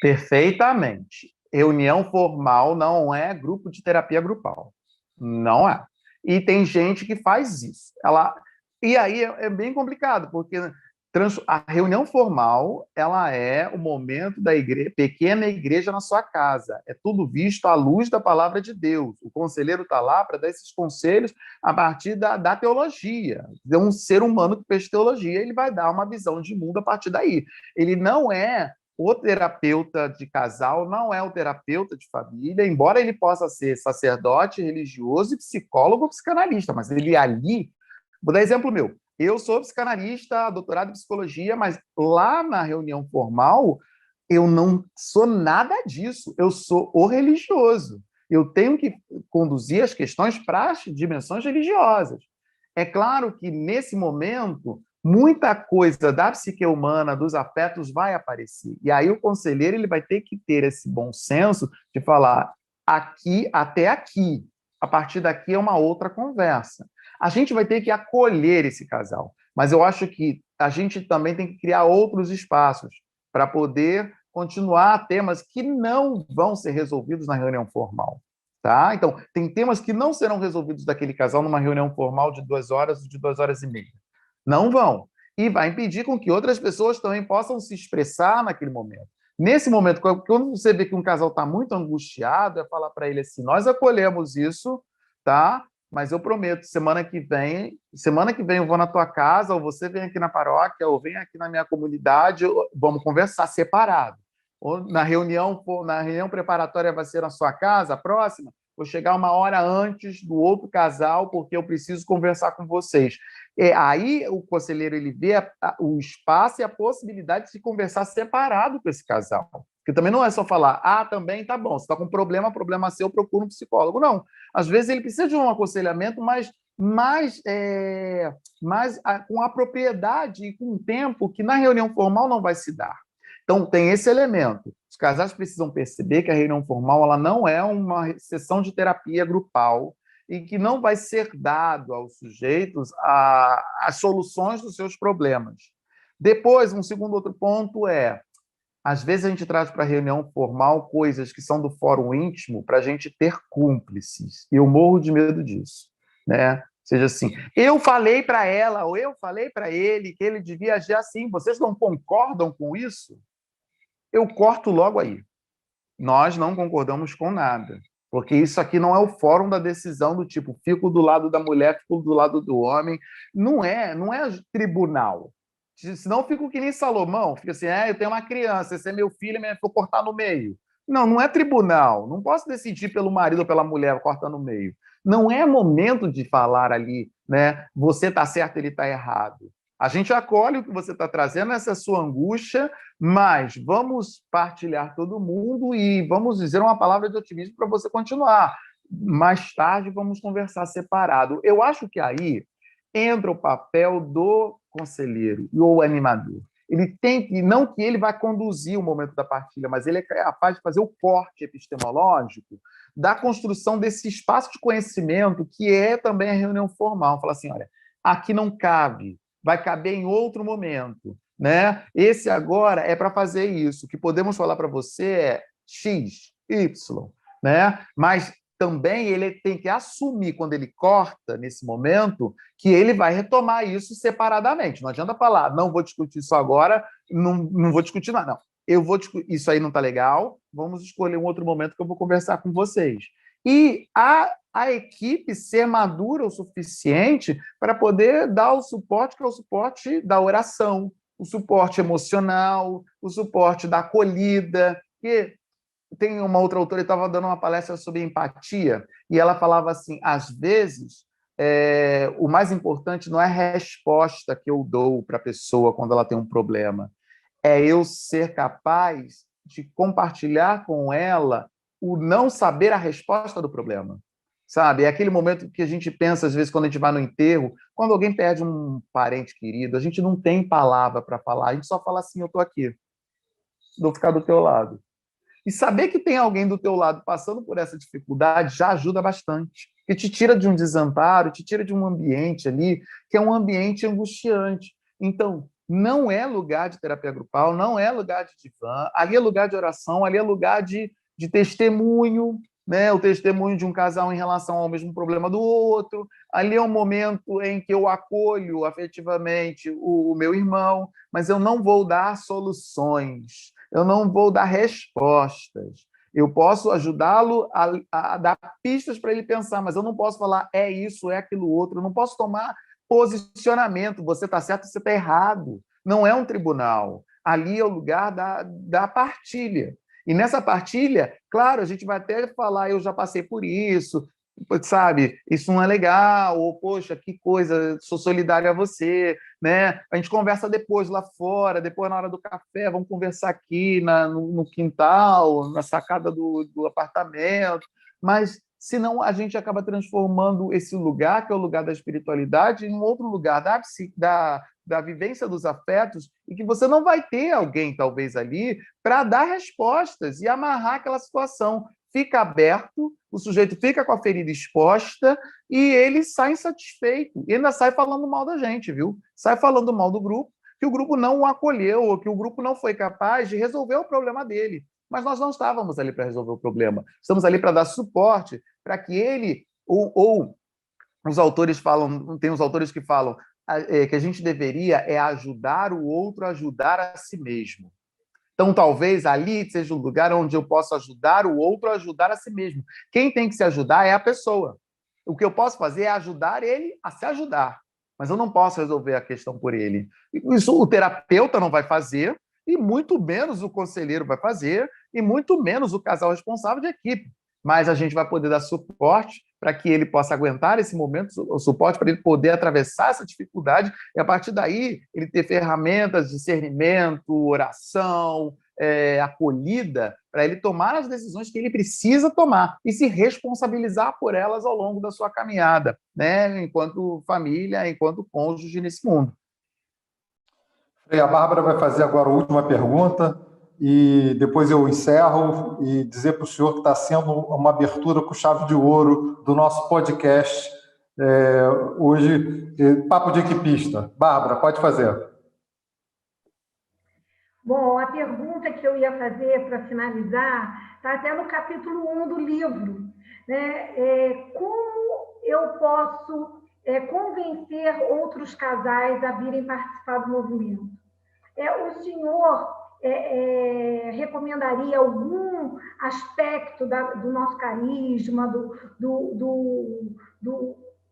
Perfeitamente. Reunião formal não é grupo de terapia grupal. Não é. E tem gente que faz isso. E aí é bem complicado, porque a reunião formal ela é o momento da pequena igreja na sua casa. É tudo visto à luz da palavra de Deus. O conselheiro está lá para dar esses conselhos a partir da teologia. É um ser humano que fez teologia, ele vai dar uma visão de mundo a partir daí. Ele não é o terapeuta de casal, não é o terapeuta de família, embora ele possa ser sacerdote, religioso, psicólogo, psicanalista, mas ele ali... Vou dar exemplo meu. Eu sou psicanalista, doutorado em psicologia, mas lá na reunião formal, eu não sou nada disso. Eu sou o religioso. Eu tenho que conduzir as questões para as dimensões religiosas. É claro que, nesse momento, muita coisa da psique humana, dos afetos, vai aparecer. E aí o conselheiro ele vai ter que ter esse bom senso de falar aqui até aqui. A partir daqui é uma outra conversa. A gente vai ter que acolher esse casal, mas eu acho que a gente também tem que criar outros espaços para poder continuar temas que não vão ser resolvidos na reunião formal. Tá? Então, tem temas que não serão resolvidos daquele casal numa reunião formal de 2 horas ou de 2 horas e meia. Não vão. E vai impedir com que outras pessoas também possam se expressar naquele momento. Nesse momento, quando você vê que um casal está muito angustiado, é falar para ele assim, nós acolhemos isso, tá? Mas eu prometo, semana que vem eu vou na tua casa, ou você vem aqui na paróquia, ou vem aqui na minha comunidade, vamos conversar separado. Ou na reunião preparatória vai ser na sua casa, a próxima, vou chegar 1 hora antes do outro casal, porque eu preciso conversar com vocês. Aí o conselheiro ele vê o espaço e a possibilidade de se conversar separado com esse casal. Porque também não é só falar, também tá bom, você está com problema seu, procura um psicólogo. Não. Às vezes ele precisa de um aconselhamento, mas com a propriedade e com um tempo que na reunião formal não vai se dar. Então, tem esse elemento. Os casais precisam perceber que a reunião formal ela não é uma sessão de terapia grupal e que não vai ser dado aos sujeitos as soluções dos seus problemas. Depois, outro ponto às vezes a gente traz para a reunião formal coisas que são do fórum íntimo para a gente ter cúmplices. E eu morro de medo disso. Né? Seja assim, eu falei para ela ou eu falei para ele que ele devia agir assim. Vocês não concordam com isso? Eu corto logo aí. Nós não concordamos com nada. Porque isso aqui não é o fórum da decisão do tipo, fico do lado da mulher, fico do lado do homem. Não é tribunal. Senão eu fico que nem Salomão, fica assim, eu tenho uma criança, esse é meu filho, vou cortar no meio. Não é tribunal, não posso decidir pelo marido ou pela mulher, cortar no meio. Não é momento de falar ali, né? Você está certo, ele está errado. A gente acolhe o que você está trazendo, essa sua angústia, mas vamos partilhar todo mundo e vamos dizer uma palavra de otimismo para você continuar. Mais tarde vamos conversar separado. Eu acho que aí entra o papel do conselheiro ou animador. Ele tem que, não que ele vai conduzir o momento da partilha, mas ele é capaz de fazer o corte epistemológico da construção desse espaço de conhecimento que é também a reunião formal. Fala assim, olha, aqui não cabe, vai caber em outro momento. Né? Esse agora é para fazer isso. O que podemos falar para você é X, Y. Né? Mas também ele tem que assumir, quando ele corta, nesse momento, que ele vai retomar isso separadamente. Não adianta falar, não vou discutir isso agora, não vou discutir nada. Não, eu vou discutir, isso aí não está legal, vamos escolher um outro momento que eu vou conversar com vocês. E a equipe ser madura o suficiente para poder dar o suporte, que é o suporte da oração, o suporte emocional, o suporte da acolhida, que tem uma outra autora que estava dando uma palestra sobre empatia, e ela falava assim, às vezes, o mais importante não é a resposta que eu dou para a pessoa quando ela tem um problema, é eu ser capaz de compartilhar com ela o não saber a resposta do problema. Sabe? É aquele momento que a gente pensa, às vezes, quando a gente vai no enterro, quando alguém perde um parente querido, a gente não tem palavra para falar, a gente só fala assim, eu estou aqui, vou ficar do teu lado. E saber que tem alguém do teu lado passando por essa dificuldade já ajuda bastante, que te tira de um desamparo, te tira de um ambiente ali, que é um ambiente angustiante. Então, não é lugar de terapia grupal, não é lugar de divã, ali é lugar de oração, ali é lugar de testemunho, né? O testemunho de um casal em relação ao mesmo problema do outro. Ali é um momento em que eu acolho afetivamente o meu irmão, mas eu não vou dar soluções, eu não vou dar respostas. Eu posso ajudá-lo a dar pistas para ele pensar, mas eu não posso falar é isso, é aquilo outro, eu não posso tomar posicionamento, você está certo, você está errado. Não é um tribunal. Ali é o lugar da partilha. E nessa partilha, claro, a gente vai até falar, eu já passei por isso, sabe, isso não é legal, ou, poxa, que coisa, sou solidário a você, né? A gente conversa depois lá fora, depois na hora do café, vamos conversar aqui no quintal, na sacada do apartamento, mas senão a gente acaba transformando esse lugar, que é o lugar da espiritualidade, em um outro lugar da vivência dos afetos, e que você não vai ter alguém, talvez, ali, para dar respostas e amarrar aquela situação. Fica aberto, o sujeito fica com a ferida exposta e ele sai insatisfeito. E ainda sai falando mal da gente, viu? Sai falando mal do grupo, que o grupo não o acolheu, ou que o grupo não foi capaz de resolver o problema dele. Mas nós não estávamos ali para resolver o problema. Estamos ali para dar suporte para que ele, ou os autores falam, tem os autores que falam que a gente deveria ajudar o outro a ajudar a si mesmo. Então, talvez ali seja o lugar onde eu posso ajudar o outro a ajudar a si mesmo. Quem tem que se ajudar é a pessoa. O que eu posso fazer é ajudar ele a se ajudar, mas eu não posso resolver a questão por ele. Isso o terapeuta não vai fazer, e muito menos o conselheiro vai fazer, e muito menos o casal responsável de equipe. Mas a gente vai poder dar suporte para que ele possa aguentar esse momento, o suporte para ele poder atravessar essa dificuldade, e a partir daí ele ter ferramentas de discernimento, oração, acolhida, para ele tomar as decisões que ele precisa tomar e se responsabilizar por elas ao longo da sua caminhada, né? Enquanto família, enquanto cônjuge nesse mundo. A Bárbara vai fazer agora a última pergunta e depois eu encerro e dizer para o senhor que está sendo uma abertura com chave de ouro do nosso podcast hoje, Papo de Equipista. Bárbara, pode fazer. Bom, a pergunta que eu ia fazer para finalizar está até no capítulo 1 do livro, né? Como eu posso convencer outros casais a virem participar do movimento? O senhor recomendaria algum aspecto do nosso carisma,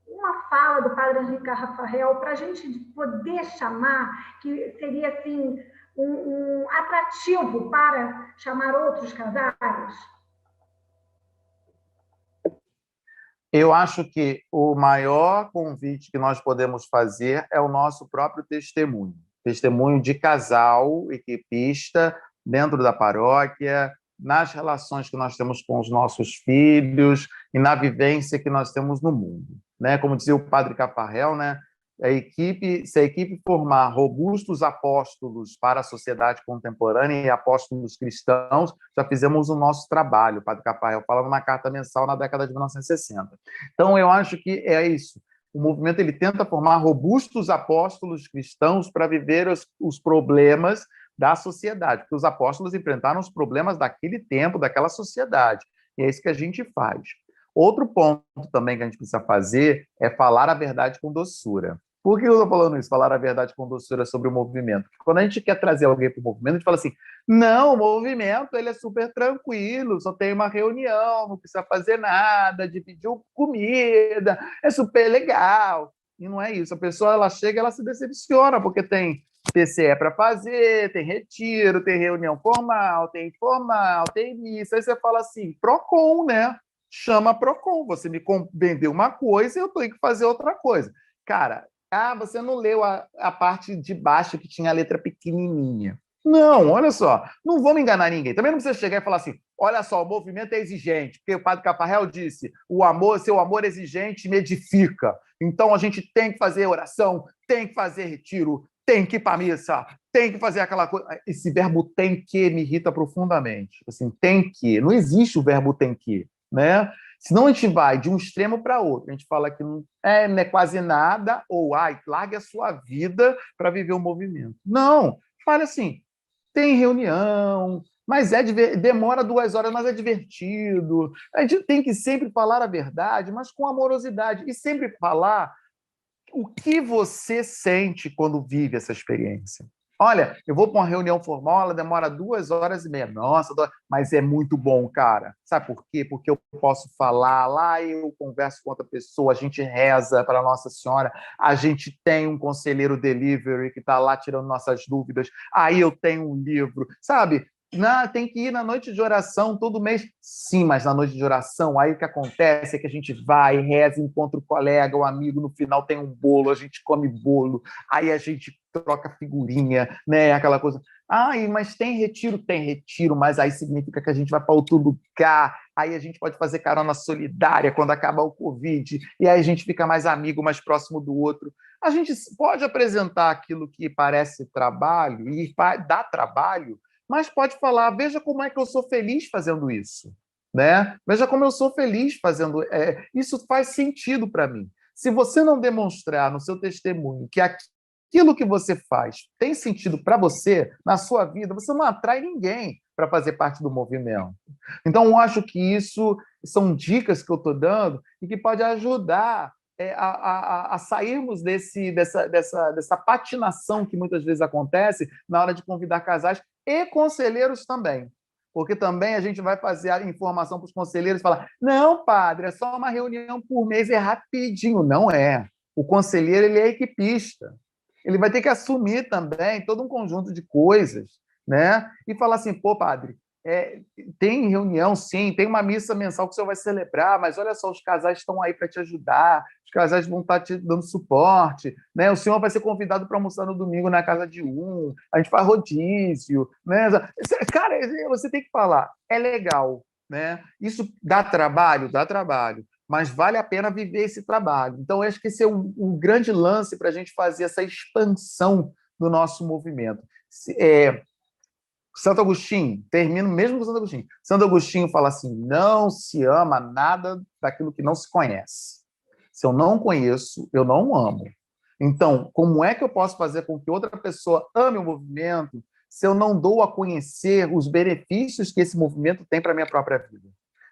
uma fala do padre Henrique Rafael, para a gente poder chamar, que seria assim, um atrativo para chamar outros casais? Eu acho que o maior convite que nós podemos fazer é o nosso próprio testemunho. Testemunho de casal, equipista, dentro da paróquia, nas relações que nós temos com os nossos filhos e na vivência que nós temos no mundo, né? Como dizia o padre Cafarel, né? Se a equipe formar robustos apóstolos para a sociedade contemporânea e apóstolos cristãos, já fizemos o nosso trabalho. O padre Cafarel fala numa carta mensal na década de 1960. Então, eu acho que é isso. O movimento ele tenta formar robustos apóstolos cristãos para viver os problemas da sociedade, porque os apóstolos enfrentaram os problemas daquele tempo, daquela sociedade. E é isso que a gente faz. Outro ponto também que a gente precisa fazer é falar a verdade com doçura. Por que eu estou falando isso? Falar a verdade com doçura sobre o movimento. Porque quando a gente quer trazer alguém para o movimento, a gente fala assim, não, o movimento ele é super tranquilo, só tem uma reunião, não precisa fazer nada, dividiu comida, é super legal. E não é isso. A pessoa ela chega, ela se decepciona, porque tem TCE para fazer, tem retiro, tem reunião formal, tem informal, tem missa. Aí você fala assim, PROCON, né? Chama PROCON. Você me vendeu uma coisa e eu tenho que fazer outra coisa. Cara, você não leu a parte de baixo que tinha a letra pequenininha. Não, olha só, não vou me enganar ninguém. Também não precisa chegar e falar assim, olha só, o movimento é exigente, porque o padre Cafarel disse, seu amor exigente me edifica. Então a gente tem que fazer oração, tem que fazer retiro, tem que ir para a missa, tem que fazer aquela coisa. Esse verbo tem que me irrita profundamente. Assim, tem que, não existe o verbo tem que, né? Senão a gente vai de um extremo para outro. A gente fala que não é quase nada, ou largue a sua vida para viver o movimento. Não, fale assim, tem reunião, mas demora 2 horas, mas é divertido. A gente tem que sempre falar a verdade, mas com amorosidade. E sempre falar o que você sente quando vive essa experiência. Olha, eu vou para uma reunião formal, ela demora 2h30. Nossa, mas é muito bom, cara. Sabe por quê? Porque eu posso falar, lá eu converso com outra pessoa, a gente reza para Nossa Senhora, a gente tem um conselheiro delivery que está lá tirando nossas dúvidas, aí eu tenho um livro, sabe? Tem que ir na noite de oração todo mês. Sim, mas na noite de oração, aí o que acontece é que a gente vai, reza, encontra o colega, o amigo, no final tem um bolo, a gente come bolo, aí a gente troca figurinha, né? Aquela coisa. Mas tem retiro, mas aí significa que a gente vai para outro lugar, aí a gente pode fazer carona solidária quando acabar o Covid, e aí a gente fica mais amigo, mais próximo do outro. A gente pode apresentar aquilo que parece trabalho e dá trabalho, mas pode falar, veja como é que eu sou feliz fazendo isso, né? Veja como eu sou feliz fazendo... isso faz sentido para mim. Se você não demonstrar no seu testemunho que aquilo que você faz tem sentido para você, na sua vida, você não atrai ninguém para fazer parte do movimento. Então, eu acho que isso são dicas que eu estou dando e que pode ajudar a sairmos dessa patinação que muitas vezes acontece na hora de convidar casais e conselheiros também. Porque também a gente vai fazer a informação para os conselheiros e falar, não, padre, é só uma reunião por mês, é rapidinho. Não é. O conselheiro ele é equipista. Ele vai ter que assumir também todo um conjunto de coisas, né? E falar assim, pô, padre, tem reunião, sim, tem uma missa mensal que o senhor vai celebrar, mas olha só, os casais estão aí para te ajudar, os casais vão estar te dando suporte, né? O senhor vai ser convidado para almoçar no domingo na casa de a gente faz rodízio, né? Cara, você tem que falar, é legal, né? Isso dá trabalho, mas vale a pena viver esse trabalho. Então, eu acho que esse é um grande lance para a gente fazer essa expansão do nosso movimento. Santo Agostinho, termino mesmo com Santo Agostinho. Santo Agostinho fala assim, não se ama nada daquilo que não se conhece. Se eu não conheço, eu não amo. Então, como é que eu posso fazer com que outra pessoa ame o movimento se eu não dou a conhecer os benefícios que esse movimento tem para a minha própria vida?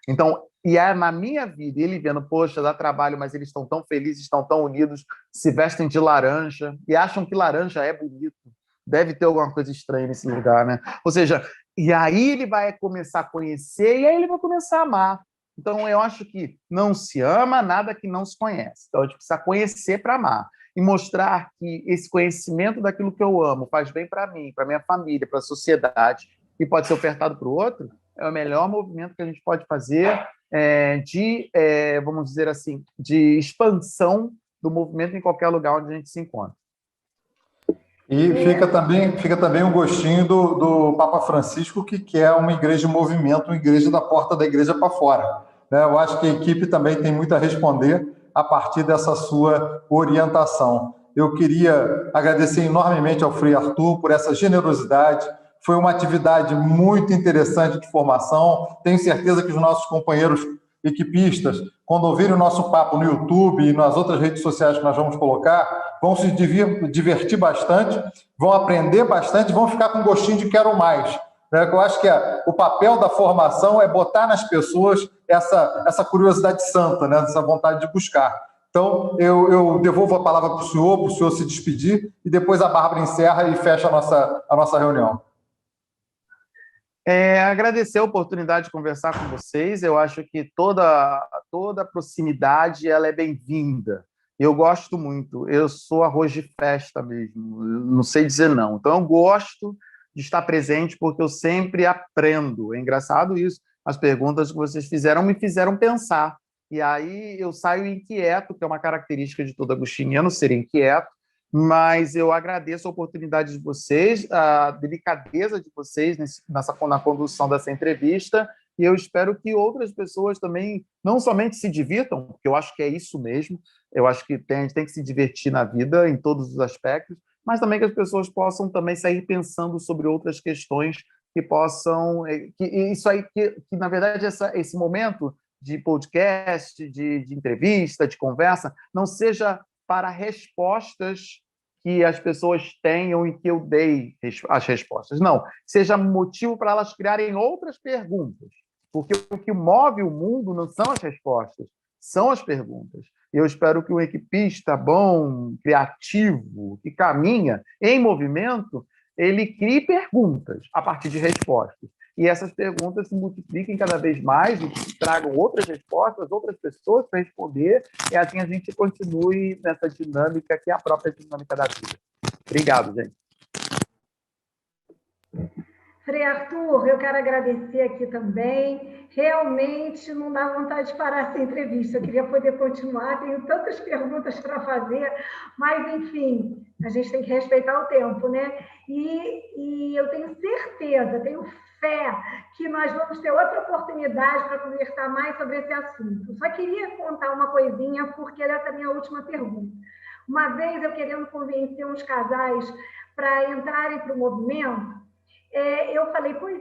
Então, na minha vida, ele vendo, poxa, dá trabalho, mas eles estão tão felizes, estão tão unidos, se vestem de laranja e acham que laranja é bonito. Deve ter alguma coisa estranha nesse lugar, né? Ou seja, e aí ele vai começar a conhecer e aí ele vai começar a amar. Então, eu acho que não se ama nada que não se conhece. Então, a gente precisa conhecer para amar. E mostrar que esse conhecimento daquilo que eu amo faz bem para mim, para minha família, para a sociedade, e pode ser ofertado para o outro, é o melhor movimento que a gente pode fazer vamos dizer assim, de expansão do movimento em qualquer lugar onde a gente se encontra. E fica também um gostinho do Papa Francisco, que quer uma igreja em movimento, uma igreja da porta da igreja para fora. Né? Eu acho que a equipe também tem muito a responder a partir dessa sua orientação. Eu queria agradecer enormemente ao Frei Arthur por essa generosidade. Foi uma atividade muito interessante de formação. Tenho certeza que os nossos companheiros equipistas, quando ouvirem o nosso papo no YouTube e nas outras redes sociais que nós vamos colocar, vão se divertir bastante, vão aprender bastante, vão ficar com gostinho de quero mais. né? Eu acho que o papel da formação é botar nas pessoas essa curiosidade santa, né? Essa vontade de buscar. Então, eu devolvo a palavra para o senhor se despedir, e depois a Bárbara encerra e fecha a nossa reunião. Agradecer a oportunidade de conversar com vocês. Eu acho que toda proximidade ela é bem-vinda. Eu gosto muito. Eu sou arroz de festa mesmo. Não sei dizer não. Então, eu gosto de estar presente porque eu sempre aprendo. É engraçado isso. As perguntas que vocês fizeram me fizeram pensar. E aí eu saio inquieto, que é uma característica de todo agostiniano, ser inquieto. Mas eu agradeço a oportunidade de vocês, a delicadeza de vocês na condução dessa entrevista, e eu espero que outras pessoas também não somente se divirtam, porque eu acho que é isso mesmo, eu acho que a gente tem que se divertir na vida, em todos os aspectos, mas também que as pessoas possam também sair pensando sobre outras questões que possam... que na verdade, esse momento de podcast, de entrevista, de conversa, não seja para respostas que as pessoas tenham e que eu dei as respostas. Não, seja motivo para elas criarem outras perguntas, porque o que move o mundo não são as respostas, são as perguntas. E eu espero que um equipista bom, criativo, que caminha em movimento, ele crie perguntas a partir de respostas. E essas perguntas se multipliquem cada vez mais e tragam outras respostas, outras pessoas para responder, e assim a gente continue nessa dinâmica que é a própria dinâmica da vida. Obrigado, gente. Frei Arthur, eu quero agradecer aqui também. Realmente não dá vontade de parar essa entrevista. Eu queria poder continuar, tenho tantas perguntas para fazer, mas, enfim, a gente tem que respeitar o tempo, né? E eu tenho certeza, tenho fé que nós vamos ter outra oportunidade para conversar mais sobre esse assunto. Só queria contar uma coisinha, porque essa é a minha última pergunta. Uma vez eu querendo convencer uns casais para entrarem para o movimento, eu falei, pois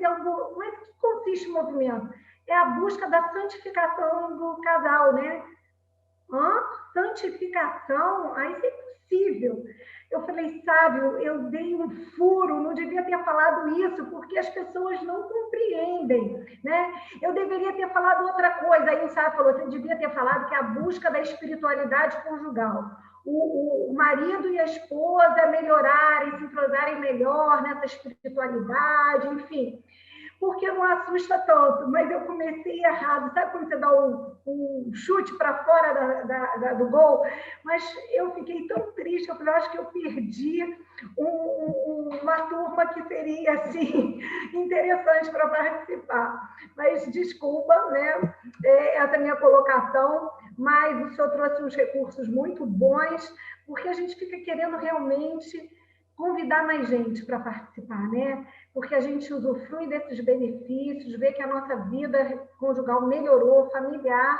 mas que consiste o movimento? É a busca da santificação do casal, né? Santificação? Isso é impossível. Eu falei, Sábio, eu dei um furo, não devia ter falado isso, porque as pessoas não compreendem, né? Eu deveria ter falado outra coisa. Aí o Sábio falou, você devia ter falado que é a busca da espiritualidade conjugal. O marido e a esposa melhorarem, se entrosarem melhor nessa espiritualidade, enfim, porque não assusta tanto, mas eu comecei errado. Sabe quando você dá um chute para fora do gol? Mas eu fiquei tão triste, eu falei, acho que eu perdi uma turma que seria, assim, interessante para participar. Mas desculpa, né, essa minha colocação, mas o senhor trouxe uns recursos muito bons, porque a gente fica querendo realmente convidar mais gente para participar, né? Porque a gente usufrui desses benefícios, vê que a nossa vida conjugal melhorou, familiar,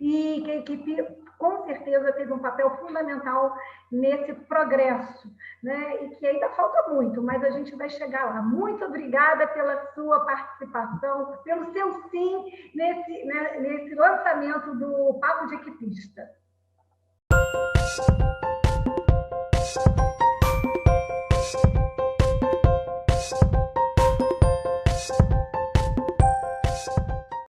e que a equipe, com certeza, teve um papel fundamental nesse progresso, né? E que ainda falta muito, mas a gente vai chegar lá. Muito obrigada pela sua participação, pelo seu sim nesse lançamento do Papo de Equipista.